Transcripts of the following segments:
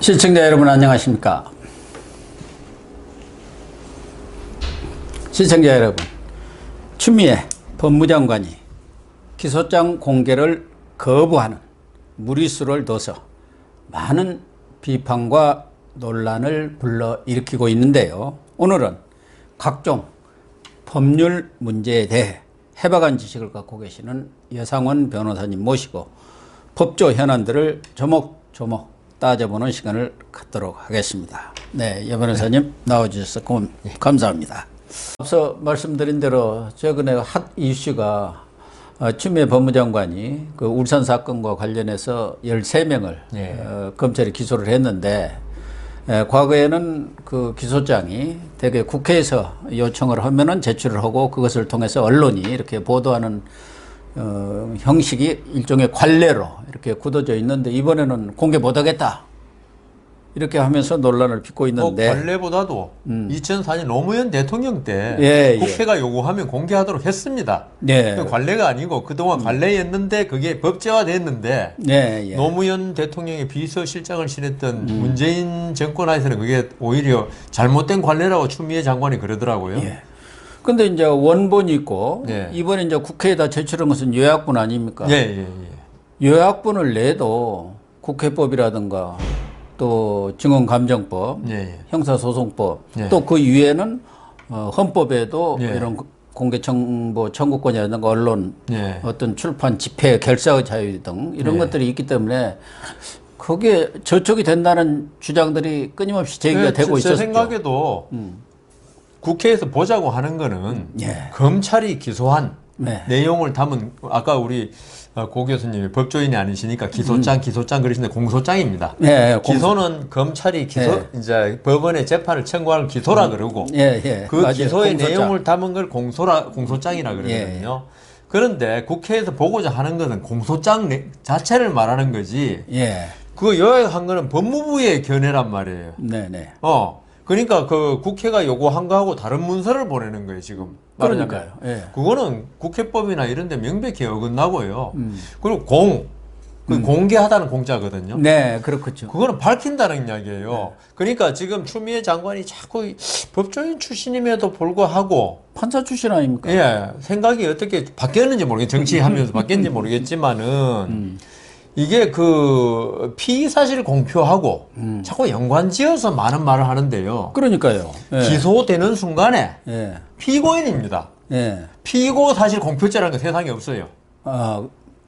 시청자 여러분 안녕하십니까? 시청자 여러분, 추미애 법무장관이 기소장 공개를 거부하는 무리수를 둬서 많은 비판과 논란을 불러일으키고 있는데요. 오늘은 각종 법률 문제에 대해 해박한 지식을 갖고 계시는 여상원 변호사님 모시고 법조 현안들을 조목조목 따져보는 시간을 갖도록 하겠습니다. 네, 여 변호사님 나와주셔서 감사합니다. 앞서 말씀드린 대로 최근에 핫 이슈가 추미애 법무장관이 그 울산 사건과 관련해서 13명을 검찰이 기소를 했는데, 과거에는 그 기소장이 대개 국회에서 요청을 하면은 제출을 하고 그것을 통해서 언론이 이렇게 보도하는 형식이 일종의 관례로 이렇게 굳어져 있는데, 이번에는 공개 못하겠다 이렇게 하면서 논란을 빚고 있는데, 관례보다도 2004년 노무현 대통령 때 국회가 요구하면 공개하도록 했습니다. 그 관례가 아니고 그동안 관례였는데 그게 법제화됐는데, 노무현 대통령의 비서실장을 지냈던 문재인 정권 하에서는 그게 오히려 잘못된 관례라고 추미애 장관이 그러더라고요. 근데 이제 원본이 있고, 이번에 이제 국회에다 제출한 것은 요약본 아닙니까? 요약본을 내도 국회법이라든가 또 증언감정법, 형사소송법, 또 그 위에는 헌법에도 이런 공개정보 청구권이라든가 언론, 어떤 출판, 집회, 결사의 자유 등 이런 것들이 있기 때문에 그게 저촉이 된다는 주장들이 끊임없이 제기가 되고 있었죠. 제 생각에도 국회에서 보자고 하는 거는 검찰이 기소한 내용을 담은, 아까 우리 고 교수님이 법조인이 아니시니까 기소장 그러시는데 공소장입니다. 기소는 검찰이 이제 법원에 재판을 청구하는 기소라 그러고, 그 맞아요. 기소의 공소장. 내용을 담은 걸 공소장이라 그러거든요. 그런데 국회에서 보고자 하는 것은 공소장 자체를 말하는 거지. 그 요약한 거는 법무부의 견해란 말이에요. 그러니까 그 국회가 요구한 거하고 다른 문서를 보내는 거예요, 지금. 그러니까요. 그거는 국회법이나 이런 데 명백히 어긋나고요. 그리고 공개하다는 공자거든요. 그렇겠죠. 그거는 밝힌다는 이야기예요. 그러니까 지금 추미애 장관이 자꾸 법조인 출신임에도 불구하고 판사 출신 아닙니까? 생각이 어떻게 바뀌었는지 모르겠어요. 정치하면서 바뀌었는지 모르겠지만은 이게 그 피의 사실 공표하고 자꾸 연관지어서 많은 말을 하는데요. 그러니까요. 기소되는 순간에 피고인입니다. 피고 사실 공표죄라는 거 세상에 없어요.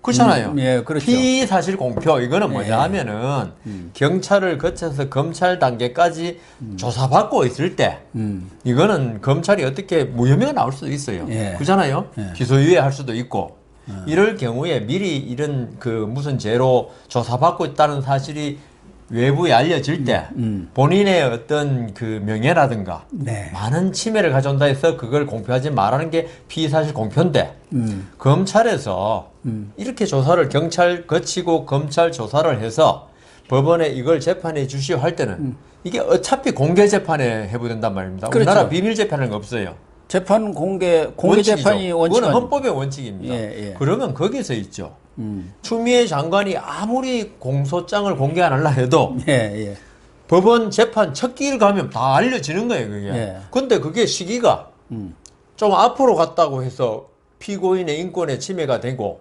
그렇잖아요. 그렇죠. 피의 사실 공표, 이거는 뭐냐 하면은 경찰을 거쳐서 검찰 단계까지 조사받고 있을 때 이거는 검찰이 어떻게 무혐의가 나올 수도 있어요. 그렇잖아요. 기소유예 할 수도 있고. 이럴 경우에 미리 이런 그 무슨 죄로 조사받고 있다는 사실이 외부에 알려질 때 본인의 어떤 그 명예라든가 많은 침해를 가져온다 해서 그걸 공표하지 말라는 게 피의사실 공표인데, 검찰에서 이렇게 조사를 경찰 거치고 검찰 조사를 해서 법원에 이걸 재판해 주시오 할 때는 이게 어차피 공개 재판에 해부된단 말입니다. 우리나라 비밀 재판은 없어요. 재판 공개 재판이 원칙. 그건 헌법의 원칙입니다. 그러면 거기서 있죠. 추미애 장관이 아무리 공소장을 공개 안 하려 해도 법원 재판 첫 길 가면 다 알려지는 거예요, 그게. 근데 그게 시기가 좀 앞으로 갔다고 해서 피고인의 인권에 침해가 되고,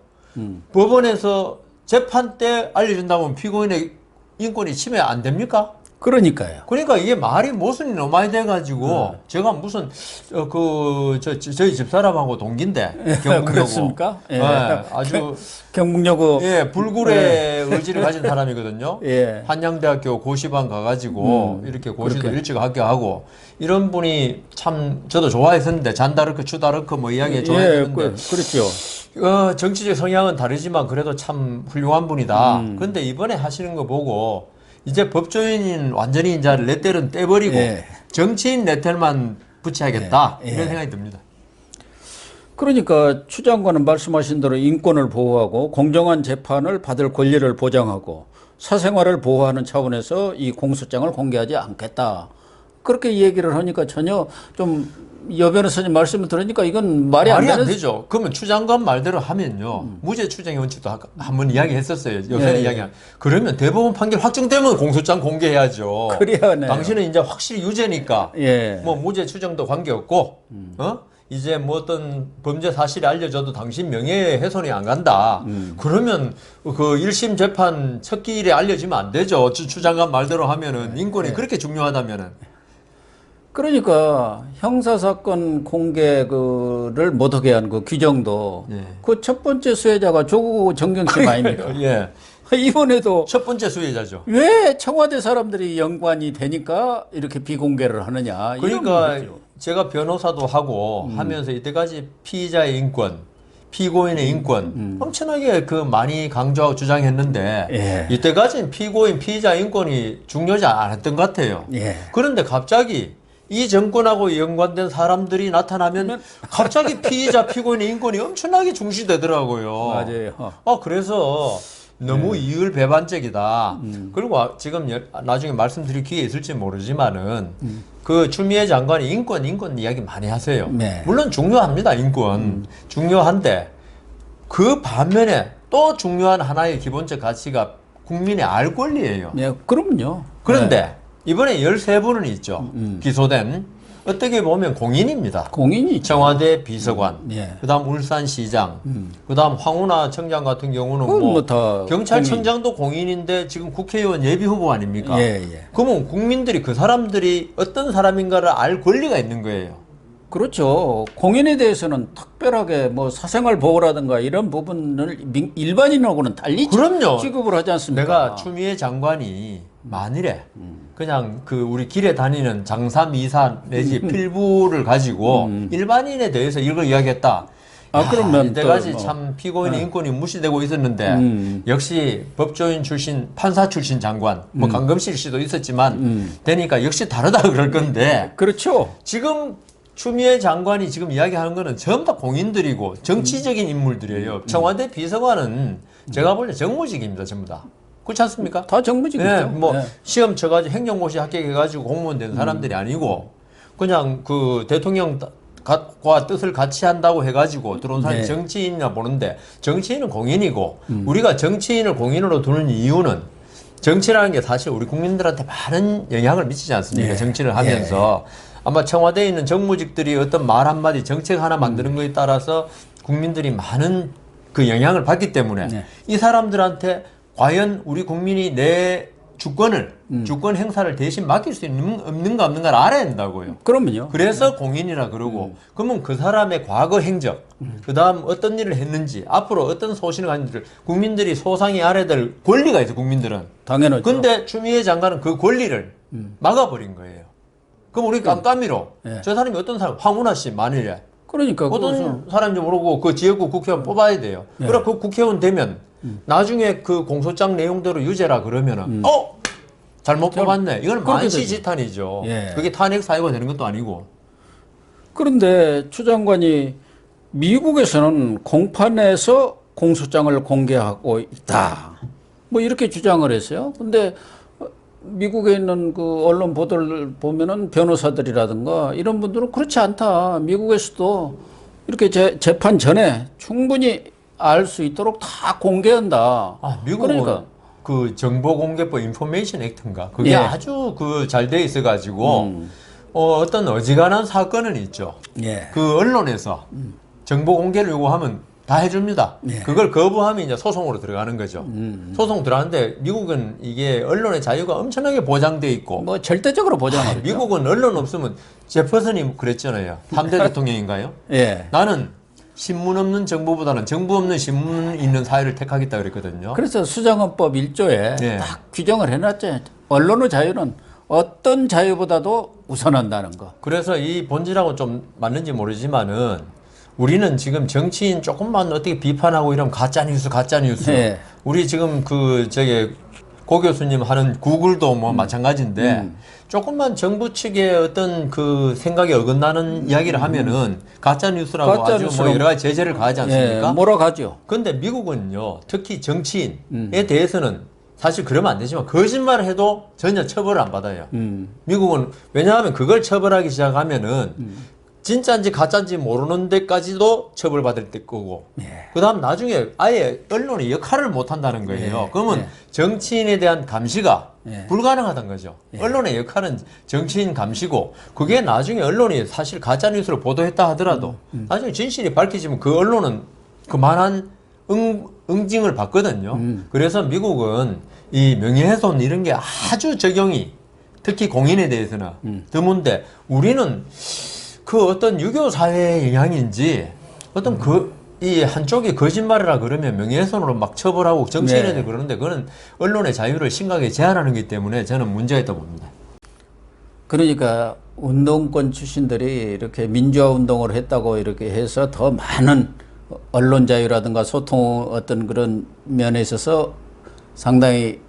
법원에서 재판 때 알려준다면 피고인의 인권이 침해 안 됩니까? 그러니까요. 그러니까 이게 말이 모순이 너무 많이 돼가지고, 제가 무슨, 저희 집사람하고 동기인데, 경북여고. 그렇습니까? 아주. 경북여고. 불굴의 의지를 가진 사람이거든요. 한양대학교 고시반 가가지고, 이렇게 고시도 일찍 합격하고, 이런 분이 참, 저도 좋아했었는데, 잔다르크, 추다르크 뭐 이야기 좋아했는데. 그렇죠. 정치적 성향은 다르지만 그래도 참 훌륭한 분이다. 그런데 이번에 하시는 거 보고, 이제 법조인인 완전히 이제 레텔은 떼버리고 정치인 레텔만 붙여야겠다, 이런 생각이 듭니다. 그러니까 추 장관은 말씀하신 대로 인권을 보호하고 공정한 재판을 받을 권리를 보장하고 사생활을 보호하는 차원에서 이 공소장을 공개하지 않겠다, 그렇게 얘기를 하니까 전혀 좀 여 변호사님 말씀을 들으니까 이건 말이 안 되죠. 그러면 추장관 말대로 하면요. 무죄 추정의 원칙도 한번 이야기했었어요. 요새 이야기. 그러면 대법원 판결 확정되면 공소장 공개해야죠. 그래야네. 당신은 이제 확실히 유죄니까 뭐 무죄 추정도 관계없고 이제 뭐 어떤 범죄 사실이 알려져도 당신 명예 훼손이 안 간다. 그러면 그 1심 재판 첫 기일에 알려지면 안 되죠. 추장관 말대로 하면은 인권이 그렇게 중요하다면은. 그러니까 형사사건 공개를 못하게 한 그 규정도 그 첫 번째 수혜자가 조국 정경심 아닙니까? 이번에도 첫 번째 수혜자죠. 왜 청와대 사람들이 연관이 되니까 이렇게 비공개를 하느냐. 그러니까 제가 변호사도 하고 하면서 이때까지 피의자의 인권, 피고인의 인권 엄청나게 그 많이 강조하고 주장했는데 이때까지는 피고인, 피의자 인권이 중요하지 않았던 것 같아요. 그런데 갑자기 이 정권하고 연관된 사람들이 나타나면 갑자기 피의자, 피고인의 인권이 엄청나게 중시되더라고요. 맞아요. 그래서 너무 이율배반적이다. 그리고 지금 나중에 말씀드릴 기회 있을지 모르지만은 그 추미애 장관이 인권 이야기 많이 하세요. 물론 중요합니다. 인권. 중요한데 그 반면에 또 중요한 하나의 기본적 가치가 국민의 알 권리예요. 그럼요. 그런데 이번에 13분은 있죠. 기소된. 어떻게 보면 공인입니다. 공인이죠. 청와대 비서관, 그다음 울산시장, 그다음 황운하 청장 같은 경우는 뭐 경찰청장도 공인인데 지금 국회의원 예비 후보 아닙니까? 그러면 국민들이 그 사람들이 어떤 사람인가를 알 권리가 있는 거예요. 그렇죠. 공인에 대해서는 특별하게 뭐 사생활 보호라든가 이런 부분을 일반인하고는 달리 취급을 하지 않습니까? 내가 추미애 장관이 만일에 그냥 그 우리 길에 다니는 장사 미사 내지 필부를 가지고 일반인에 대해서 이걸 이야기했다. 그러면 이때까지 참 피고인의 인권이 무시되고 있었는데 역시 법조인 출신, 판사 출신 장관, 뭐 강금실 씨도 있었지만 되니까 역시 다르다 그럴 건데. 그렇죠. 지금 추미애 장관이 지금 이야기하는 거는 전부 다 공인들이고 정치적인 인물들이에요. 청와대 비서관은 제가 볼 때 정무직입니다, 전부 다. 그렇지 않습니까? 다 정무직이죠. 시험 쳐가지고 행정고시 합격해가지고 공무원 된 사람들이 아니고 그냥 그 대통령과 뜻을 같이 한다고 해가지고 들어온 사람이 정치인이나 보는데 정치인은 공인이고 우리가 정치인을 공인으로 두는 이유는 정치라는 게 사실 우리 국민들한테 많은 영향을 미치지 않습니까? 정치를 하면서 아마 청와대에 있는 정무직들이 어떤 말 한마디 정책 하나 만드는 거에 따라서 국민들이 많은 그 영향을 받기 때문에 이 사람들한테 과연 우리 국민이 내 주권 행사를 대신 맡길 수 없는가 없는가를 알아야 된다고요. 그러면요. 그래서 공인이라 그러고 그러면 그 사람의 과거 행적, 그 다음 어떤 일을 했는지, 앞으로 어떤 소신을 가진지를 국민들이 소상히 알아야 될 권리가 있어요. 국민들은. 당연하죠. 근데 추미애 장관은 그 권리를 막아버린 거예요. 그럼 우리 깜깜이로 저 사람이 어떤 사람, 황운하 씨 만일에 그러니까 어떤 사람인지 모르고 그 지역구 국회의원 뽑아야 돼요. 그럼 그 국회의원 되면 나중에 그 공소장 내용대로 유죄라 그러면은 잘못 뽑았네. 이건 만시지탄이죠. 그게 탄핵 사유가 되는 것도 아니고. 그런데 추 장관이 미국에서는 공판에서 공소장을 공개하고 있다. 뭐 이렇게 주장을 했어요. 근데 미국에 있는 그 언론 보도를 보면은 변호사들이라든가 이런 분들은 그렇지 않다. 미국에서도 이렇게 재판 전에 충분히 알 수 있도록 다 공개한다. 미국은 그러니까 그 정보공개법 인포메이션 액트인가 그게 아주 그 잘 돼 있어가지고 어떤 어지간한 사건은 있죠. 그 언론에서 정보 공개를 요구하면 다 해줍니다. 그걸 거부하면 이제 소송으로 들어가는 거죠. 소송 들어가는데 미국은 이게 언론의 자유가 엄청나게 보장돼 있고 뭐 절대적으로 보장하죠. 미국은 언론 없으면 제퍼슨이 그랬잖아요. 3대 대통령인가요? 나는 신문 없는 정부보다는 정부 없는 신문 있는 사회를 택하겠다 그랬거든요. 그래서 수정헌법 1조에 딱 규정을 해놨죠. 언론의 자유는 어떤 자유보다도 우선한다는 거. 그래서 이 본질하고 좀 맞는지 모르지만은 우리는 지금 정치인 조금만 어떻게 비판하고 이러면 가짜뉴스. 우리 지금 고 교수님 하는 구글도 뭐 마찬가지인데 조금만 정부 측의 어떤 그 생각에 어긋나는 이야기를 하면은 가짜뉴스라고 아주 뭐 여러 가지 제재를 가하지 않습니까? 몰아가죠. 그런데 미국은요, 특히 정치인에 대해서는 사실 그러면 안 되지만 거짓말을 해도 전혀 처벌을 안 받아요. 미국은 왜냐하면 그걸 처벌하기 시작하면은 진짜인지 가짜인지 모르는 데까지도 처벌받을 거고 그다음 나중에 아예 언론이 역할을 못 한다는 거예요. 그러면 정치인에 대한 감시가 불가능하다는 거죠. 언론의 역할은 정치인 감시고 그게 나중에 언론이 사실 가짜뉴스로 보도했다 하더라도 나중에 진실이 밝혀지면 그 언론은 그만한 응징을 받거든요. 그래서 미국은 이 명예훼손 이런 게 아주 적용이 특히 공인에 대해서는 드문데 우리는 그 어떤 유교 사회의 영향인지 어떤 이 한쪽이 거짓말이라 그러면 명예훼손으로 막 처벌하고 정치인들 그러는데 그거는 언론의 자유를 심각하게 제한하는 거기 때문에 저는 문제가 있다고 봅니다. 그러니까 운동권 출신들이 이렇게 민주화 운동을 했다고 이렇게 해서 더 많은 언론 자유라든가 소통 어떤 그런 면에 있어서 상당히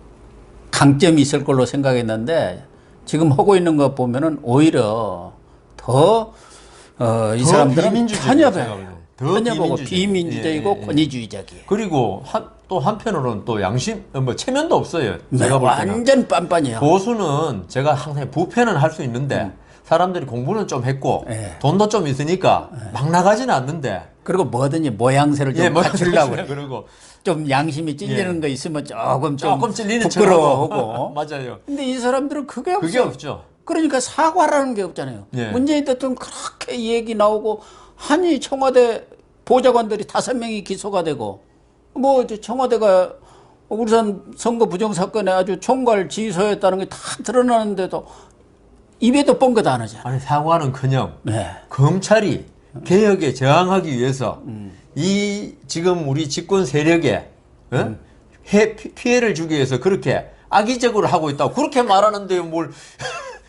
강점이 있을 걸로 생각했는데 지금 하고 있는 것 보면은 오히려 더 이 사람들은 편협하고 비민주적이고 권위주의적이에요. 그리고 또 한편으로는 또 양심 뭐 체면도 없어요. 제가 볼 때는 완전 빤빤해요. 보수는 제가 항상 부패는 할 수 있는데 사람들이 공부는 좀 했고 돈도 좀 있으니까 막 나가지는 않는데 그리고 뭐든지 모양새를 좀 갖추려고 그러고 좀 양심이 찔리는 거 있으면 조금 찔리는 부끄러워하고 맞아요. 근데 이 사람들은 그게 없죠. 그러니까 사과라는 게 없잖아요. 문재인 대통령 그렇게 얘기 나오고 한이 청와대 보좌관들이 5명이 기소가 되고 뭐 청와대가 울산 선거 부정 사건에 아주 총괄 지휘소였다는 게 다 드러나는데도 입에도 뻥긋 안 하잖아요. 아니 사과는커녕 검찰이 개혁에 저항하기 위해서 이 지금 우리 집권 세력에 피해를 주기 위해서 그렇게 악의적으로 하고 있다고 그렇게 말하는데 뭘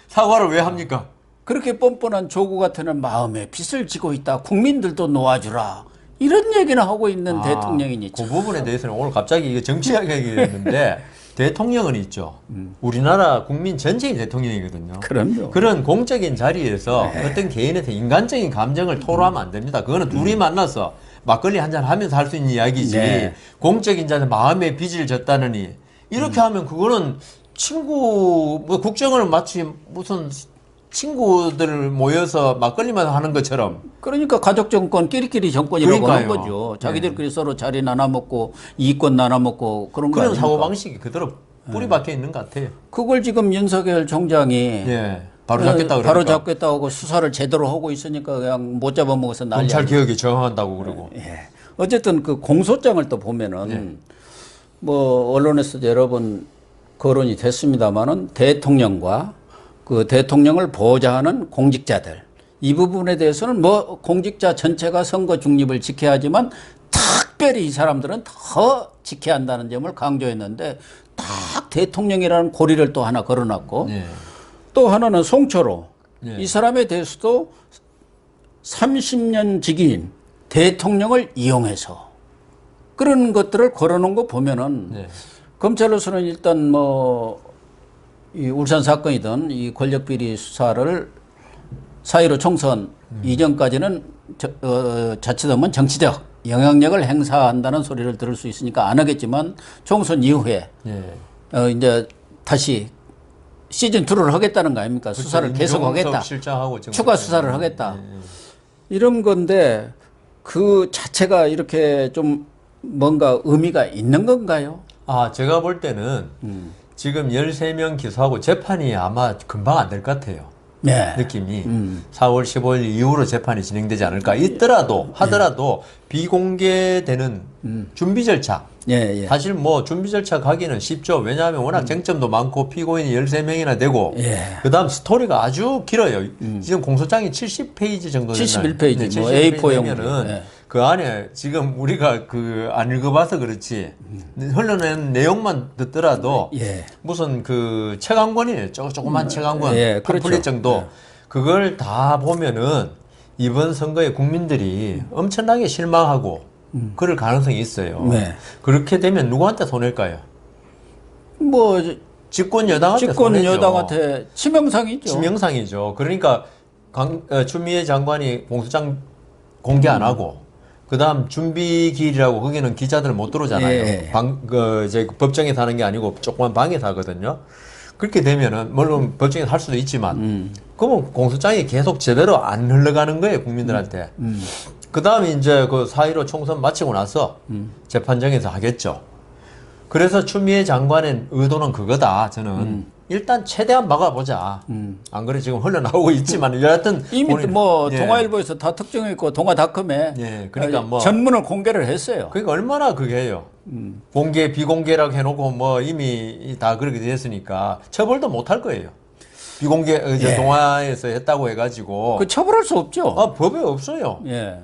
사과를 왜 합니까? 그렇게 뻔뻔한 조국 같은 마음에 빚을 지고 있다. 국민들도 놓아주라. 이런 얘기는 하고 있는 대통령이니. 그 부분에 대해서는 오늘 갑자기 이거 정치하게 얘기했는데 대통령은 있죠. 우리나라 국민 전체의 대통령이거든요. 그럼요. 그런 공적인 자리에서 어떤 개인한테 인간적인 감정을 토로하면 안 됩니다. 그거는 둘이 만나서 막걸리 한잔 하면서 할 수 있는 이야기지. 공적인 자한테 마음의 빚을 졌다느니 이렇게 하면 그거는 친구 뭐 국정을 마치 무슨 친구들 모여서 막걸리만 하는 것처럼. 그러니까 가족 정권 끼리끼리 정권이라고 하는 거죠. 자기들끼리 서로 자리 나눠 먹고 이권 나눠 먹고 그런 사고 방식이 그대로 뿌리 박혀 있는 것 같아요. 그걸 지금 윤석열 총장이 바로 잡겠다 그러니까. 바로 잡겠다고 하고 수사를 제대로 하고 있으니까 그냥 못 잡아먹어서 난리. 검찰 개혁에 저항한다고 그러고. 어쨌든 그 공소장을 또 보면은 뭐 언론에서 여러 번 거론이 됐습니다만은 대통령과 그 대통령을 보좌하는 공직자들 이 부분에 대해서는 뭐 공직자 전체가 선거 중립을 지켜야 하지만 특별히 이 사람들은 더 지켜야 한다는 점을 강조했는데 딱 대통령이라는 고리를 또 하나 걸어놨고 또 하나는 송철호 이 사람에 대해서도 30년 직위인 대통령을 이용해서 그런 것들을 걸어놓은 거 보면은 검찰로서는 일단 뭐 이 울산 사건이든 이 권력비리 수사를 4.15 총선 이전까지는 자칫하면 정치적 영향력을 행사한다는 소리를 들을 수 있으니까 안 하겠지만 총선 이후에 이제 다시 시즌2를 하겠다는 거 아닙니까? 그렇죠. 수사를 계속하겠다. 추가 수사를 하겠다. 이런 건데 그 자체가 이렇게 좀 뭔가 의미가 있는 건가요? 제가 볼 때는 지금 13명 기소하고 재판이 아마 금방 안 될 것 같아요. 느낌이 4월 15일 이후로 재판이 진행되지 않을까 하더라도 비공개되는 준비 절차 사실 뭐 준비 절차 가기는 쉽죠. 왜냐하면 워낙 쟁점도 많고 피고인이 13명이나 되고 그다음 스토리가 아주 길어요. 지금 공소장이 70페이지 정도 되나요? 71페이지 뭐 A4용이면은 그 안에 지금 우리가 안 읽어봐서 그렇지 흘러낸 내용만 듣더라도 무슨 그 책 한 권이에요. 조그만 책 한 권, 팜플릿 정도. 그걸 다 보면은 이번 선거에 국민들이 엄청나게 실망하고 그럴 가능성이 있어요. 그렇게 되면 누구한테 손해일까요? 뭐 집권 여당한테 집권 여당한테 치명상이죠. 치명상이죠. 그러니까 추미애 장관이 공소장 공개 안 하고 그다음 준비기일이라고 거기는 기자들 못 들어오잖아요. 이제 법정에서 하는 게 아니고 조그만 방에서 하거든요. 그렇게 되면은 물론 법정에서 할 수도 있지만 그러면 공소장이 계속 제대로 안 흘러가는 거예요, 국민들한테. 그다음에 이제 그 4.15 총선 마치고 나서 재판정에서 하겠죠. 그래서 추미애 장관의 의도는 그거다. 저는 일단 최대한 막아보자. 안 그래 지금 흘러나오고 있지만 여하튼 이미 뭐 동아일보에서 다 특정했고 동아닷컴에 그러니까 뭐 전문을 공개를 했어요. 그러니까 얼마나 그게 해요. 공개 비공개라고 해놓고 뭐 이미 다 그렇게 됐으니까 처벌도 못 할 거예요. 비공개 동아에서 했다고 해가지고 그 처벌할 수 없죠. 법에 없어요.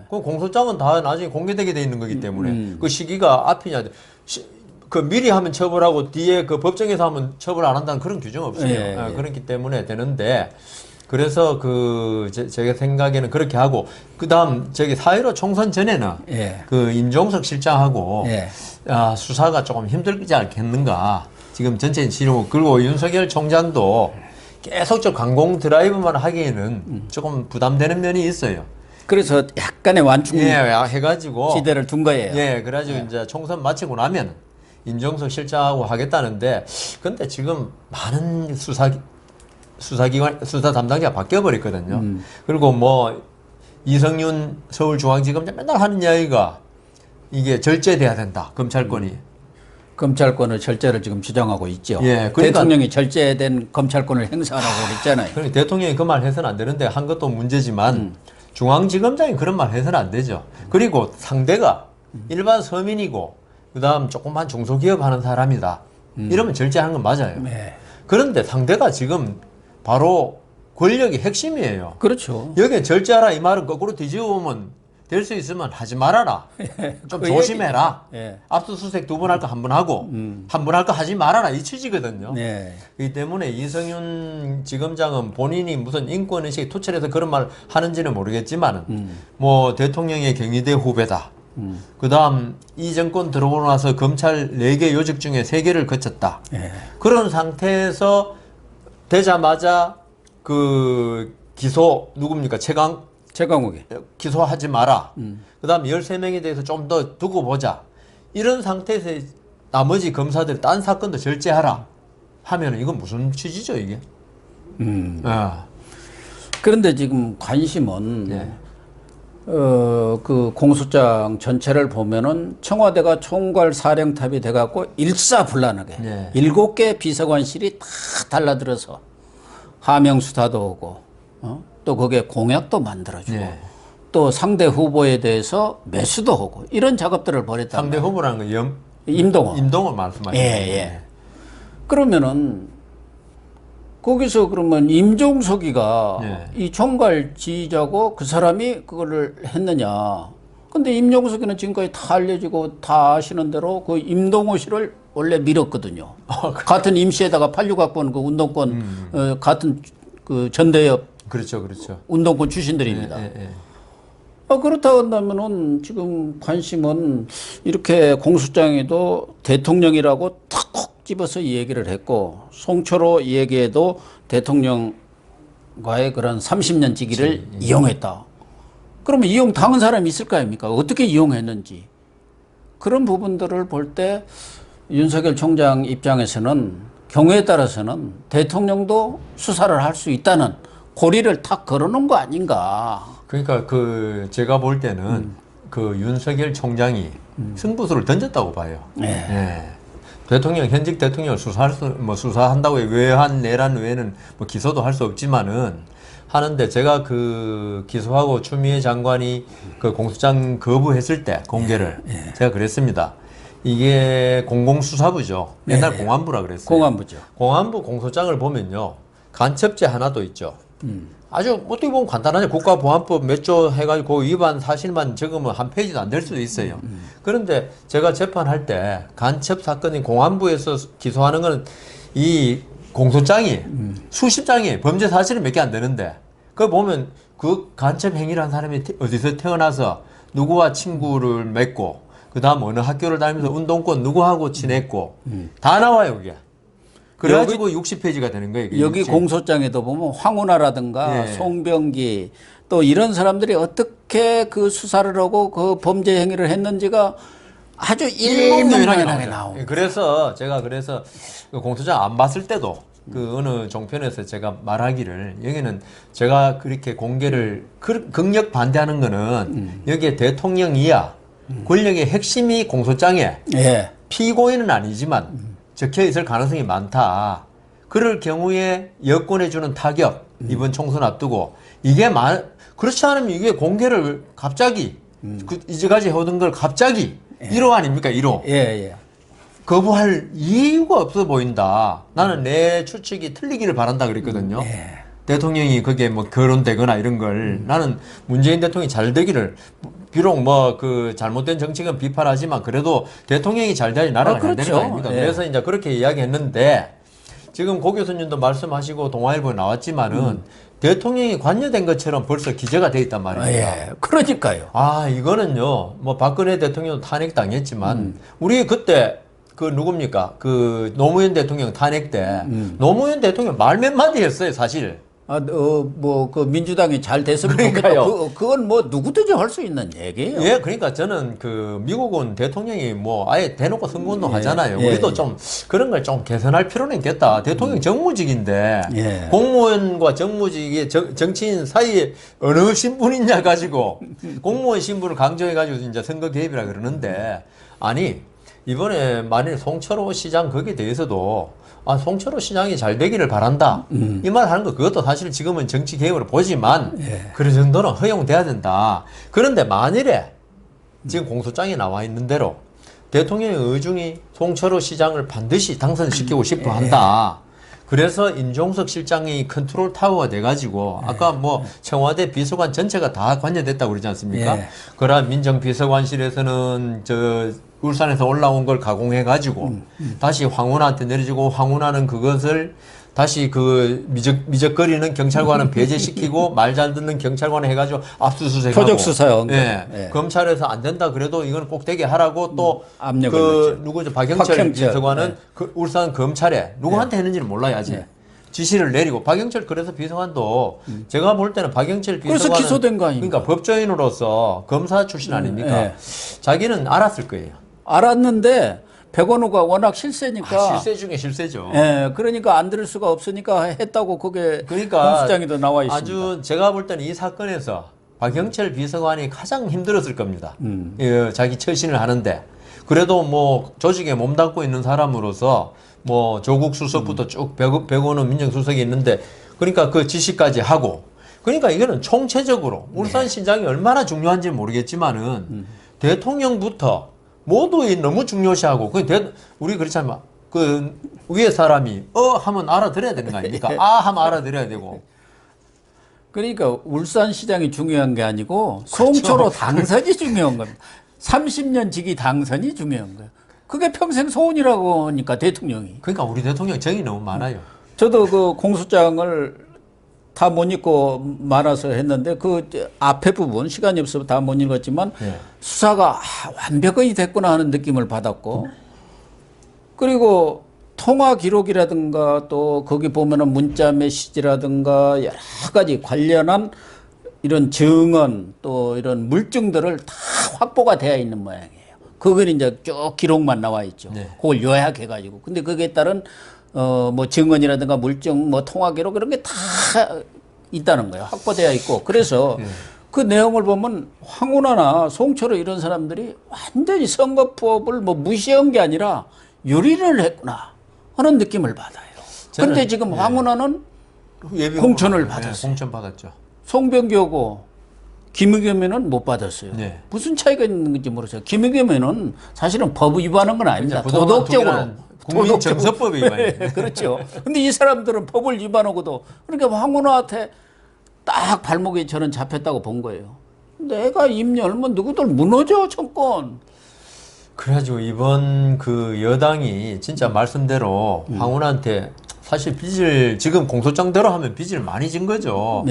그 공소장은 다 나중에 공개되게 돼 있는 거기 때문에 그 시기가 앞이냐. 그 미리 하면 처벌하고 뒤에 그 법정에서 하면 처벌 안 한다는 그런 규정 없어요. 그렇기 때문에 되는데 그래서 그 제가 생각에는 그렇게 하고 그다음 저기 4.15 총선 전에는 그 임종석 실장하고 수사가 조금 힘들지 않겠는가. 지금 전체인 치료 그리고 윤석열 총장도 계속 강공 드라이브만 하기에는 조금 부담되는 면이 있어요. 그래서 약간의 완충 해가지고 지대를 둔 거예요. 그래가지고 이제 총선 마치고 나면 임종석 실장하고 하겠다는데 근데 지금 많은 수사기관 수사 담당자가 바뀌어 버렸거든요. 그리고 뭐 이성윤 서울중앙지검장 맨날 하는 이야기가 이게 절제돼야 된다, 검찰권이. 검찰권의 절제를 지금 주장하고 있죠. 그러니까 대통령이 절제된 검찰권을 행사하라고 그랬잖아요. 그러니까 대통령이 그 말 해서는 안 되는데 한 것도 문제지만 중앙지검장이 그런 말 해서는 안 되죠. 그리고 상대가 일반 서민이고 그다음 조그만 중소기업 하는 사람이다. 이러면 절제하는 건 맞아요. 그런데 상대가 지금 바로 권력의 핵심이에요. 그렇죠. 여기에 절제하라 이 말은 거꾸로 뒤집어 보면 될 수 있으면 하지 말아라. 좀 조심해라. 압수수색 2번 할 거 1번 하고 1번 할 거 하지 말아라 이 취지거든요. 그렇기 때문에 이성윤 지검장은 본인이 무슨 인권의식이 투철해서 그런 말 하는지는 모르겠지만 뭐 대통령의 경희대 후배다. 그 다음 이 정권 들어오고 나서 검찰 4개 요직 중에 3개를 거쳤다. 그런 상태에서 되자마자 그 기소 누굽니까? 최강욱이 기소하지 마라. 그 다음 13명에 대해서 좀 더 두고 보자. 이런 상태에서 나머지 검사들 딴 사건도 절제하라 하면 이건 무슨 취지죠 이게? 그런데 지금 관심은 그 공소장 전체를 보면은 청와대가 총괄 사령탑이 돼갖고 일사불란하게 7개 비서관실이 다 달라들어서 하명 수사도 오고 또 거기에 공약도 만들어주고 또 상대 후보에 대해서 매수도 하고 이런 작업들을 벌였다. 상대 후보라는 건 임동호 말씀하시는 그러면은 거기서 그러면 임종석이가 이 총괄 지휘자고 그 사람이 그거를 했느냐. 근데 임종석이는 지금까지 다 알려지고 다 아시는 대로 그 임동호 씨를 원래 밀었거든요. 같은 임시에다가 86학번 그 운동권 같은 그 전대협 그렇죠. 운동권 출신들입니다. 그렇다고 한다면은 지금 관심은 이렇게 공소장에도 대통령이라고 탁 집어서 얘기를 했고 송철호 얘기에도 대통령과의 그런 30년 지기를 이용했다. 그러면 이용 당한 사람이 있을 거 아닙니까? 어떻게 이용했는지. 그런 부분들을 볼 때 윤석열 총장 입장에서는 경우에 따라서는 대통령도 수사를 할 수 있다는 고리를 탁 걸어놓은 거 아닌가. 그러니까 그 제가 볼 때는 그 윤석열 총장이 승부수를 던졌다고 봐요. 대통령 현직 대통령을 수사한다고 외환 내란 외에는 뭐 기소도 할 수 없지만은 하는데 제가 그 기소하고 추미애 장관이 그 공소장 거부했을 때 공개를 제가 그랬습니다. 이게 공공수사부죠. 옛날 공안부라 그랬어요. 공안부죠. 공안부 공소장을 보면요 간첩죄 하나도 있죠. 아주 어떻게 보면 간단하죠. 국가보안법 몇 조 해가지고 위반 사실만 적으면 한 페이지도 안 될 수도 있어요. 그런데 제가 재판할 때 간첩 사건이 공안부에서 기소하는 건 이 공소장이 수십 장이에요. 범죄 사실은 몇 개 안 되는데 그걸 보면 그 간첩 행위라는 사람이 어디서 태어나서 누구와 친구를 맺고 그 다음 어느 학교를 다니면서 운동권 누구하고 지냈고 다 나와요 그게. 그래가지고 60페이지가 되는 거예요. 여기 공소장에도 보면 황운하라든가 송병기 또 이런 사람들이 어떻게 그 수사를 하고 그 범죄 행위를 했는지가 아주 일목요연하게 나오고. 그래서 제가 그 공소장 안 봤을 때도 그 어느 종편에서 제가 말하기를 여기는 제가 그렇게 공개를 극력 반대하는 거는 여기에 대통령 이하 권력의 핵심이 공소장에 예. 피고인은 아니지만 적혀 있을 가능성이 많다. 그럴 경우에 여권에 주는 타격 이번 총선 앞두고 이게 그렇지 않으면 이게 공개를 갑자기 이제까지 해오던 걸 갑자기 1호 아닙니까 1호. 예. 거부할 이유가 없어 보인다. 나는 내 추측이 틀리기를 바란다 그랬거든요. 대통령이 그게 뭐 거론되거나 이런 걸 나는 문재인 대통령이 잘 되기를 비록 뭐 그 잘못된 정책은 비판하지만 그래도 대통령이 잘 돼야지 나라가 잘 되는 거 아닙니까? 그래서 이제 그렇게 이야기했는데 지금 고 교수님도 말씀하시고 동아일보에 나왔지만은 대통령이 관여된 것처럼 벌써 기재가 돼 있단 말입니다. 예. 그러니까요. 이거는요. 뭐 박근혜 대통령도 탄핵당했지만 우리 그때 그 누굽니까? 그 노무현 대통령 탄핵 때 노무현 대통령 말 몇 마디 했어요, 사실. 뭐 그 민주당이 잘 됐으면 그러니까요. 그건 뭐 누구든지 할 수 있는 얘기예요. 예, 그러니까 저는 그 미국은 대통령이 뭐 아예 대놓고 선거운동 하잖아요. 우리도 좀 그런 걸 좀 개선할 필요는 있겠다. 대통령 정무직인데 공무원과 정무직이 정치인 사이에 어느 신분이냐 가지고 공무원 신분을 강조해가지고 이제 선거 개입이라 그러는데 아니 이번에 만일 송철호 시장 거기에 대해서도 송철호 시장이 잘 되기를 바란다. 이 말 하는 거 그것도 사실 지금은 정치 개혁으로 보지만 그런 정도는 허용돼야 된다. 그런데 만일에 지금 공소장에 나와 있는 대로 대통령의 의중이 송철호 시장을 반드시 당선시키고 싶어 한다. 그래서 임종석 실장이 컨트롤 타워가 돼가지고 아까 뭐 청와대 비서관 전체가 다 관여됐다고 그러지 않습니까? 그러나 민정비서관실에서는 울산에서 올라온 걸 가공해가지고 다시 황운하한테 내려주고 황운하는 그것을 다시 그 미적거리는 경찰관은 배제시키고 말 잘 듣는 경찰관을 해가지고 압수수색하고 표적 수사요. 검찰에서 안 된다 그래도 이건 꼭 되게 하라고 또 압력을 누구죠 박영철 비서관은 그 울산 검찰에 누구한테 했는지는 몰라요 아직. 지시를 내리고 박영철 그래서 비서관도 제가 볼 때는 박영철 비서관은 그래서 기소된 거 아닙니까? 그러니까 법조인으로서 검사 출신 아닙니까? 자기는 알았을 거예요. 알았는데 백원우가 워낙 실세니까 실세 중에 실세죠. 예, 그러니까 안 들을 수가 없으니까 했다고 그게 공소장에도 나와 있습니다. 아주 제가 볼 때는 이 사건에서 박영철 비서관이 가장 힘들었을 겁니다. 자기 처신을 하는데 그래도 뭐 조직에 몸담고 있는 사람으로서 뭐 조국 수석부터 쭉 백원우 민정수석이 있는데 그러니까 그 지시까지 하고 그러니까 이거는 총체적으로 울산시장이 얼마나 중요한지 모르겠지만은 대통령부터 모두 너무 중요시하고 우리 그렇잖아요. 그 위에 사람이 하면 알아들어야 되는 거 아닙니까? 하면 알아들어야 되고. 그러니까 울산시장이 중요한 게 아니고 송철호 당선이 중요한 겁니다. 30년 지기 당선이 중요한 거예요. 그게 평생 소원이라고 하니까 대통령이. 그러니까 우리 대통령 정이 너무 많아요. 저도 그 공소장을 다 못 읽고 말아서 했는데 그 앞에 부분 시간이 없어서 다 못 읽었지만 수사가 완벽히 됐구나 하는 느낌을 받았고 그리고 통화 기록이라든가 또 거기 보면은 문자 메시지라든가 여러 가지 관련한 이런 증언 또 이런 물증들을 다 확보가 되어 있는 모양이에요. 그걸 이제 쭉 기록만 나와 있죠. 그걸 요약해가지고. 근데 거기에 따른 뭐 증언이라든가 물증, 뭐 통화 기록 이런 게 다 있다는 거예요. 확보되어 있고. 그래서 그 내용을 보면 황운하나 송철호 이런 사람들이 완전히 선거법을 뭐 무시한 게 아니라 유린을 했구나 하는 느낌을 받아요. 근데 지금 황운하는 공천을 받았어요. 공천 받았죠. 송병규하고 김의겸에는 못 받았어요. 무슨 차이가 있는 건지 모르겠어요. 김의겸에는 사실은 법 위반한 건 아닙니다. 도덕적으로. 국민정서법이 위반이에요. 그렇죠. 근데 이 사람들은 법을 위반하고도 그러니까 황운하한테 딱 발목에 저는 잡혔다고 본 거예요. 내가 입 열면 누구들 무너져 정권. 그래가지고 이번 그 여당이 진짜 말씀대로 황운한테 사실 빚을 지금 공소장대로 하면 빚을 많이 진 거죠.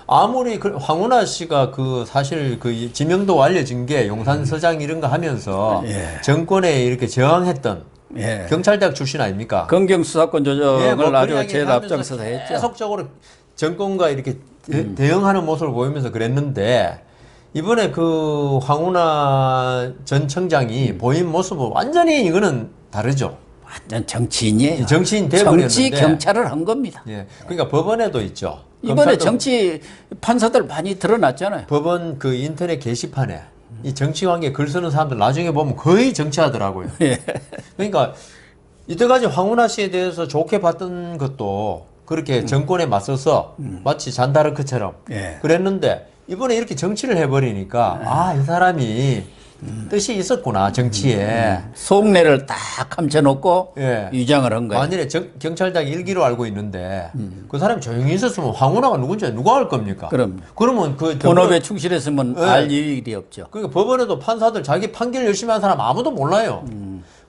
아무리 황운하 씨가 그 사실 그 지명도 알려진 게 용산서장 이런 거 하면서 정권에 이렇게 저항했던 경찰대학 출신 아닙니까? 검경수사권 조정을 아주 제일 앞장서서 했죠. 계속적으로 정권과 이렇게 대응하는 모습을 보이면서 그랬는데 이번에 그 황운하 전 청장이 보인 모습은 완전히 이거는 다르죠. 완전 정치인이에요. 정치인 돼버렸는데 정치 경찰을 한 겁니다. 예. 그러니까 법원에도 있죠. 이번에 정치 판사들 많이 드러났잖아요. 법원 그 인터넷 게시판에 이 정치 관계 글 쓰는 사람들 나중에 보면 거의 정치하더라고요. 예. 그러니까 이때까지 황운하 씨에 대해서 좋게 봤던 것도 그렇게 정권에 맞서서 마치 잔다르크처럼 예. 그랬는데 이번에 이렇게 정치를 해버리니까 아, 이 사람이 뜻이 있었구나 정치에. 속내를 딱 감춰놓고 예. 위장을 한 거예요. 만일에 경찰장 일기로 알고 있는데 그 사람이 조용히 있었으면 황운하가 누군지 누가 알 겁니까? 그러면 그 본업에 충실했으면 예. 알 일이 없죠. 그러니까 법원에도 판사들 자기 판결 열심히 한 사람 아무도 몰라요.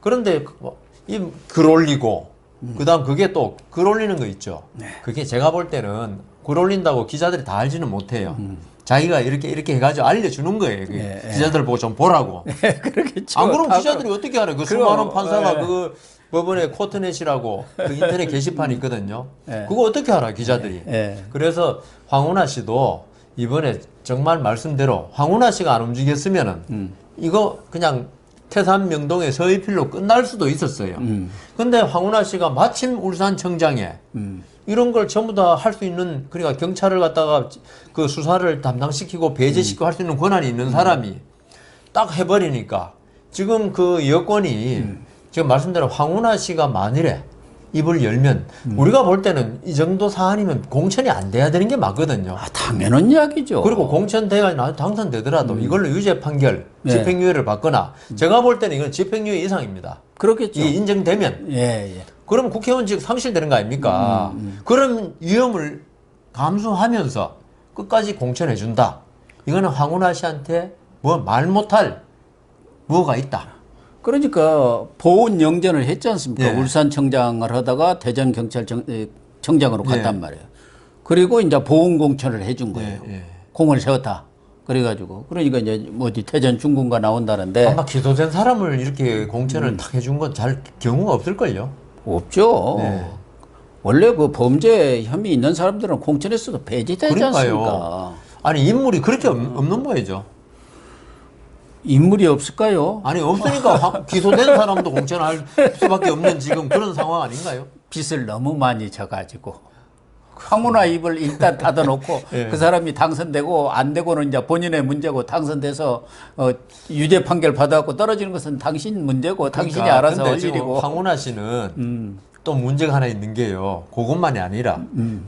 그런데 이 글 올리고 그다음 그게 또 글 올리는 거 있죠. 네. 그게 제가 볼 때는 글 올린다고 기자들이 다 알지는 못해요. 자기가 이렇게 해가지고 알려주는 거예요. 네, 기자들 보고 좀 보라고. 그러겠죠. 안 그러면 기자들이 어떻게 알아요? 그 수많은 판사가 네. 그 법원에 코트넷이라고 그 인터넷 게시판이 있거든요. 네. 그거 어떻게 알아 기자들이. 네. 그래서 황운하 씨도 이번에 정말 말씀대로 황운하 씨가 안 움직였으면은 이거 그냥 태산 명동의 서해필로 끝날 수도 있었어요. 근데 황운하 씨가 마침 울산청장에 이런 걸 전부 다 할 수 있는, 그러니까 경찰을 갖다가 그 수사를 담당시키고 배제시키고 할 수 있는 권한이 있는 사람이 딱 해버리니까 지금 그 여권이 지금 말씀대로 황운하 씨가 만일에 입을 열면 우리가 볼 때는 이 정도 사안이면 공천이 안 돼야 되는 게 맞거든요. 아, 당연한 이야기죠. 그리고 공천돼가 당선되더라도 이걸로 유죄 판결, 네. 집행유예를 받거나 제가 볼 때는 이건 집행유예 이상입니다. 그렇겠죠. 이게 인정되면. 예, 예. 그러면 국회의원직 상실되는 거 아닙니까? 그런 위험을 감수하면서 끝까지 공천해준다. 이거는 황운하 씨한테 뭐 말 못할 뭐가 있다. 그러니까 보훈 영전을 했지 않습니까? 예. 울산청장을 하다가 대전경찰청장으로 갔단 예. 말이에요. 그리고 이제 보훈 공천을 해준 거예요. 예, 예. 공을 세웠다. 그래가지고 그러니까 이제 뭐 어디 대전 중군가 나온다는데 아마 기소된 사람을 이렇게 공천을 탁 해준 건 잘 경우가 없을걸요. 없죠. 네. 원래 그 범죄 혐의 있는 사람들은 공천에서도 배제되지 않습니까? 아니 인물이 그렇게 없는 거죠. 인물이 없을까요? 아니 없으니까 기소된 사람도 공천할 수밖에 없는 지금 그런 상황 아닌가요? 빚을 너무 많이 져가지고 황운하 입을 일단 닫아놓고 예. 그 사람이 당선되고 안 되고는 이제 본인의 문제고 당선돼서 유죄 판결 받아갖고 떨어지는 것은 당신 문제고 당신이 알아서 할 일이고. 황운하 씨는 또 문제가 하나 있는 게요. 그것만이 아니라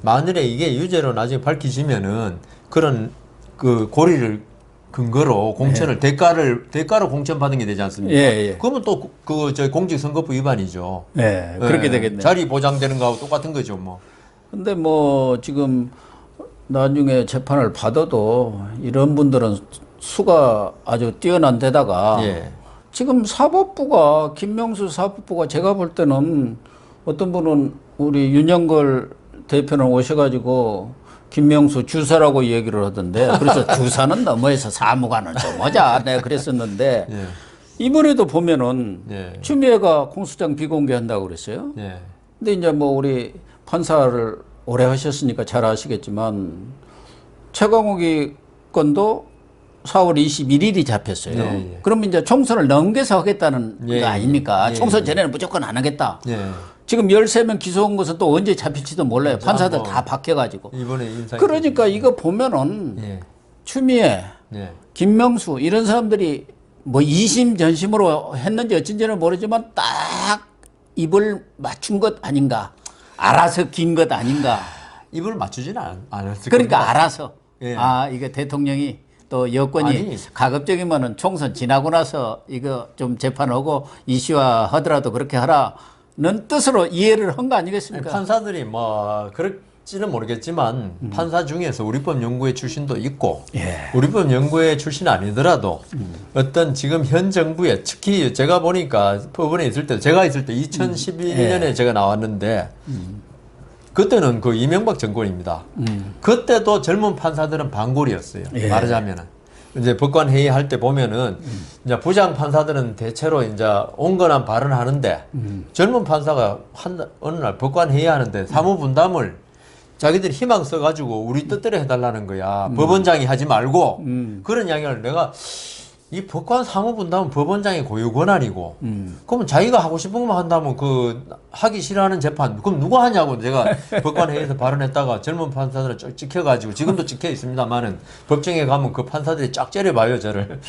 만일에 이게 유죄로 나중에 밝혀지면은 그런 그 고리를 근거로 공천을 대가로 공천 받은 게 되지 않습니까? 예, 예. 그러면 또 그 저 공직선거법 위반이죠. 네, 그렇게 되겠네요. 자리 보장되는 거하고 똑같은 거죠, 뭐. 근데 뭐 지금 나중에 재판을 받아도 이런 분들은 수가 아주 뛰어난 데다가 예. 지금 사법부가 김명수 사법부가 제가 볼 때는 어떤 분은 우리 윤영걸 대표는 오셔가지고 김명수 주사라고 얘기를 하던데 그래서 주사는 너무해서 사무관은 좀 하자 내가 그랬었는데 예. 이번에도 보면은 예. 추미애가 공소장 비공개한다고 그랬어요. 예. 근데 이제 뭐 우리 판사를 오래 하셨으니까 잘 아시겠지만 최광욱이 건도 4월 21일이 잡혔어요. 예, 예. 그러면 이제 총선을 넘겨서 하겠다는 예, 거 아닙니까? 예, 총선 예. 전에는 무조건 안 하겠다. 예. 지금 13명 기소한 것은 또 언제 잡힐지도 몰라요. 판사들 뭐 다 바뀌어가지고. 이번에 인사. 그러니까 이거 보면은 예. 추미애, 예. 김명수 이런 사람들이 뭐 이심 전심으로 했는지 어쩐지는 모르지만 딱 입을 맞춘 것 아닌가. 알아서 긴 것 아닌가. 입을 맞추지는 않았을 그러니까 겁니다. 알아서. 예. 아, 이거 대통령이 또 여권이 아니. 가급적이면은 총선 지나고 나서 이거 좀 재판하고 이슈화 하더라도 그렇게 하라는 뜻으로 이해를 한 거 아니겠습니까? 판사들이 뭐 그럴지는 모르겠지만 판사 중에서 우리법 연구회 출신도 있고 예. 우리법 연구회 출신 아니더라도 어떤 지금 현 정부에 특히 제가 보니까 법원에 있을 때 제가 있을 때 2011년에 예. 제가 나왔는데 그때는 그 이명박 정권입니다. 그때도 젊은 판사들은 반골이었어요. 예. 말하자면은. 이제 법관 회의 할 때 보면은 이제 부장 판사들은 대체로 이제 온건한 발언을 하는데 젊은 판사가 어느 날 법관 회의 하는데 사무 분담을 자기들이 희망 써가지고 우리 뜻대로 해달라는 거야. 법원장이 하지 말고 그런 이야기를 내가 이 법관 사무분담은 법원장의 고유 권한이고, 그러면 자기가 하고 싶은 것만 한다면 그 하기 싫어하는 재판, 그럼 누가 하냐고 제가 법관 회의에서 발언했다가 젊은 판사들을 쫙 찍혀가지고, 지금도 찍혀 있습니다만은 법정에 가면 그 판사들이 쫙 째려봐요, 저를.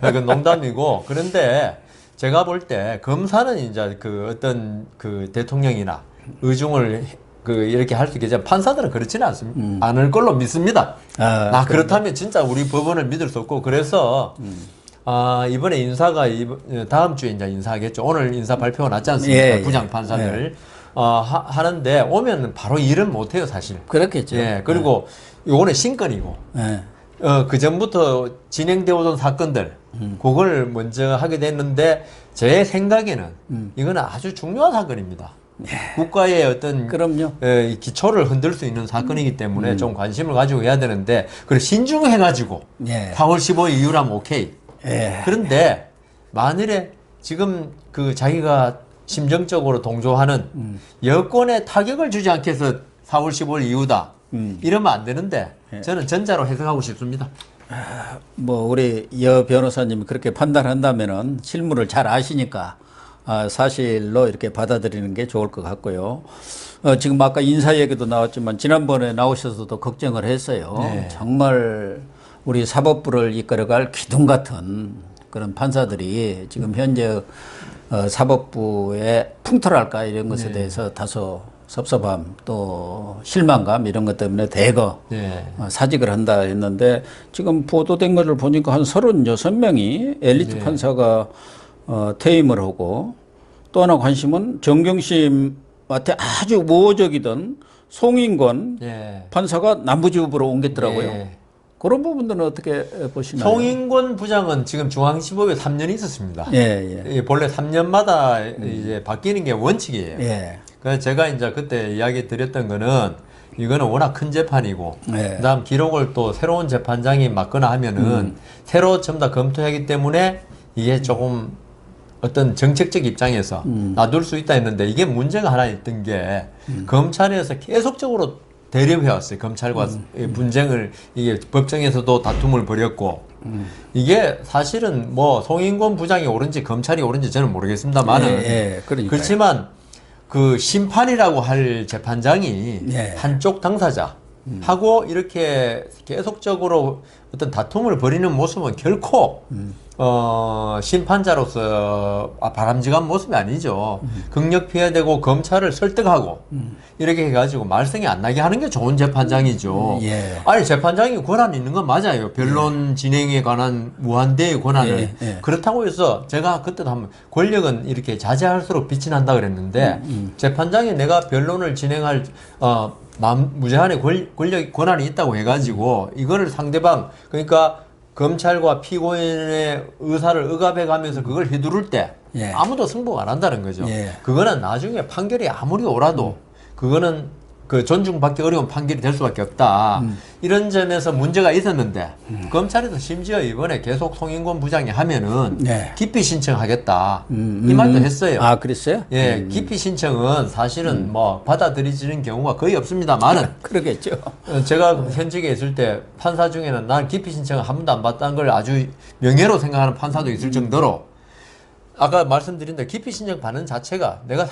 그 농담이고. 그런데 제가 볼 때 검사는 이제 그 어떤 그 대통령이나 의중을 그 이렇게 할 수 있겠지만 판사들은 그렇지는 않습니다. 않을 걸로 믿습니다. 그렇다면 진짜 우리 법원을 믿을 수 없고 그래서 이번에 인사가 다음 주에 이제 인사하겠죠. 오늘 인사 발표가 났지 않습니까? 예, 부장 판사들 하는데 오면 바로 일은 못 해요, 사실. 그렇겠죠. 예. 그리고 요거는 신건이고. 그 전부터 진행되어 오던 사건들, 그걸 먼저 하게 됐는데, 제 생각에는 이거는 아주 중요한 사건입니다. 국가의 어떤 그럼요. 기초를 흔들 수 있는 사건이기 때문에 좀 관심을 가지고 해야 되는데, 그걸 신중해가지고 4월 15일 이후라면 오케이. 그런데 만일에 지금 그 자기가 심정적으로 동조하는 여권에 타격을 주지 않게 해서 4월 15일 이후다. 이러면 안 되는데 저는 전자로 해석하고 싶습니다. 뭐 우리 여 변호사님이 그렇게 판단한다면은 실무를 잘 아시니까 사실로 이렇게 받아들이는 게 좋을 것 같고요. 지금 아까 인사 얘기도 나왔지만 지난번에 나오셔서도 걱정을 했어요. 정말 우리 사법부를 이끌어갈 기둥 같은 그런 판사들이 지금 현재 사법부의 풍토랄까 이런 것에 대해서 다소 섭섭함 또 실망감 이런 것 때문에 대거 사직을 한다 했는데 지금 보도된 것을 보니까 한 36명이 엘리트 판사가 퇴임을 하고 또 하나 관심은 정경심한테 아주 우호적이던 송인권 판사가 남부지법으로 옮겼더라고요. 그런 부분들은 어떻게 보시나요? 송인권 부장은 지금 중앙지법에 3년 있었습니다. 본래 3년마다 이제 바뀌는 게 원칙이에요. 그래서 제가 이제 그때 이야기 드렸던 거는 이거는 워낙 큰 재판이고 그다음 기록을 또 새로운 재판장이 맡거나 하면은 새로 전부 다 검토하기 때문에 이게 조금 어떤 정책적 입장에서 놔둘 수 있다 했는데 이게 문제가 하나 있던 게 검찰에서 계속적으로 대립해 왔어요. 검찰과 분쟁을 이게 법정에서도 다툼을 벌였고 이게 사실은 뭐 송인권 부장이 옳은지 검찰이 옳은지 저는 모르겠습니다만은 그렇지만 그 심판이라고 할 재판장이 한쪽 당사자하고 이렇게 계속적으로 어떤 다툼을 벌이는 모습은 결코 심판자로서 바람직한 모습이 아니죠. 극력피해야 되고 검찰을 설득하고 이렇게 해가지고 말썽이 안 나게 하는 게 좋은 재판장이죠. 아니 재판장이 권한이 있는 건 맞아요. 변론 진행에 관한 무한대의 권한을 그렇다고 해서 제가 그때도 한번 권력은 이렇게 자제할수록 빛이 난다 그랬는데 재판장이 내가 변론을 진행할 무제한의 권한이 있다고 해가지고 이거를 상대방 그러니까 검찰과 피고인의 의사를 억압해 가면서 그걸 휘두를 때 아무도 승복 안 한다는 거죠. 그거는 나중에 판결이 아무리 옳아도 그거는 그 존중받기 어려운 판결이 될 수밖에 없다. 이런 점에서 문제가 있었는데 검찰에서 심지어 이번에 계속 송인권 부장이 하면은 기피 신청하겠다 이 말도 했어요. 아 그랬어요? 기피 신청은 사실은 뭐 받아들여지는 경우가 거의 없습니다만은 그러겠죠. 제가 현직에 있을 때 판사 중에는 난 기피 신청을 한 번도 안 받다는 걸 아주 명예로 생각하는 판사도 있을 정도로 아까 말씀드린 대로 기피 신청 받는 자체가 내가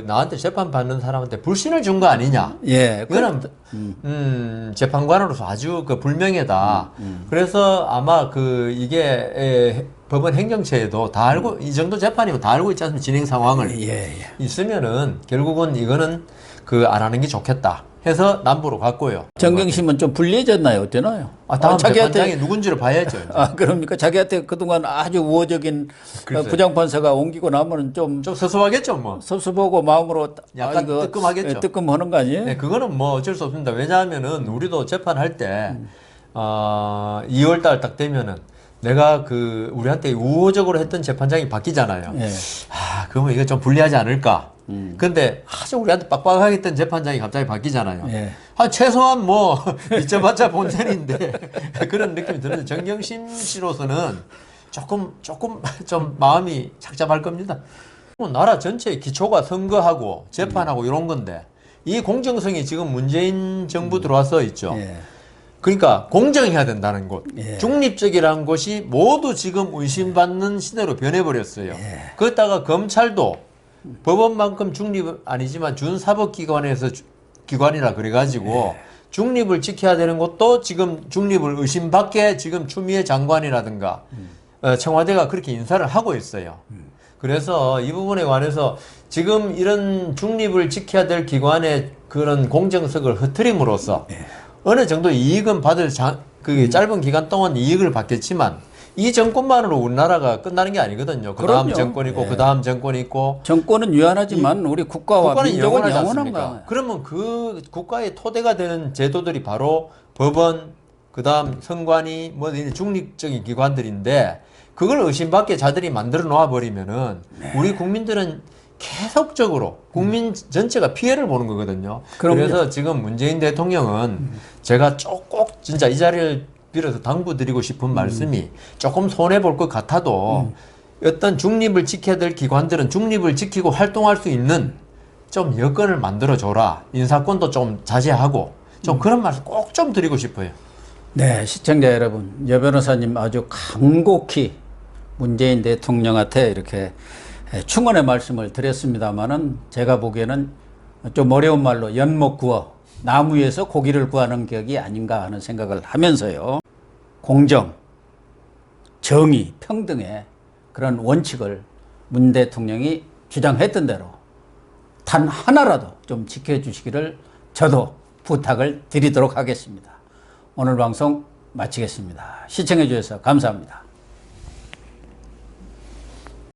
나한테 재판 받는 사람한테 불신을 준 거 아니냐. 이거는 재판관으로서 아주 그 불명예다. 그래서 아마 이게 법원 행정처에도 다 알고 이 정도 재판이면 다 알고 있지 않습니까? 진행 상황을 있으면은 결국은 이거는 안 하는 게 좋겠다. 해서 남부로 갔고요. 정경심은 좀 불리해졌나요? 어때나요? 다음 재판장이 누군지를 봐야죠. 그럽니까? 자기한테 그동안 아주 우호적인 부장판사가 옮기고 나면은 좀 섭섭하겠죠, 뭐. 섭섭하고 마음으로 약간 뜨끔하겠죠. 뜨끔하는 거 아니에요? 그거는 뭐 어쩔 수 없습니다. 왜냐하면은 우리도 재판할 때 2월달 딱 되면은 내가 우리한테 우호적으로 했던 재판장이 바뀌잖아요. 그러면 이거 좀 불리하지 않을까? 근데 아주 우리한테 빡빡하게 했던 재판장이 갑자기 바뀌잖아요. 최소한 뭐 잊어봤자 본전인데 그런 느낌이 드는데 정경심 씨로서는 조금 좀 마음이 착잡할 겁니다. 나라 전체의 기초가 선거하고 재판하고 이런 건데 이 공정성이 지금 문재인 정부 들어와서 있죠. 그러니까 공정해야 된다는 것, 예. 중립적이라는 것이 모두 지금 의심받는 시대로 변해버렸어요. 그렇다가 검찰도 법원만큼 중립 아니지만 준사법기관에서 기관이라 그래가지고 중립을 지켜야 되는 것도 지금 중립을 의심받게 지금 추미애 장관이라든가 청와대가 그렇게 인사를 하고 있어요. 그래서 이 부분에 관해서 지금 이런 중립을 지켜야 될 기관의 그런 공정성을 흐트림으로써 어느 정도 이익은 받을 그 짧은 기간 동안 이익을 받겠지만 이 정권만으로 우리나라가 끝나는 게 아니거든요. 그 다음 정권이 있고, 그 다음 정권이 있고. 정권은 유한하지만 우리 국가와 민족은 영원한가. 그러면 그 국가의 토대가 되는 제도들이 바로 법원, 그 다음 선관위, 뭐 중립적인 기관들인데 그걸 의심받게 자들이 만들어 놓아 버리면은 우리 국민들은 계속적으로 국민 전체가 피해를 보는 거거든요. 그래서 지금 문재인 대통령은 제가 꼭 진짜 이 자리를 빌어서 당부드리고 싶은 말씀이 조금 손해볼 것 같아도 어떤 중립을 지켜야 될 기관들은 중립을 지키고 활동할 수 있는 좀 여건을 만들어줘라. 인사권도 좀 자제하고 좀 그런 말씀 꼭 좀 드리고 싶어요. 네, 시청자 여러분, 여 변호사님 아주 간곡히 문재인 대통령한테 이렇게 충언의 말씀을 드렸습니다만은 제가 보기에는 좀 어려운 말로 연못 구워 나무 위에서 고기를 구하는 격이 아닌가 하는 생각을 하면서요. 공정, 정의, 평등의 그런 원칙을 문 대통령이 주장했던 대로 단 하나라도 좀 지켜주시기를 저도 부탁을 드리도록 하겠습니다. 오늘 방송 마치겠습니다. 시청해 주셔서 감사합니다.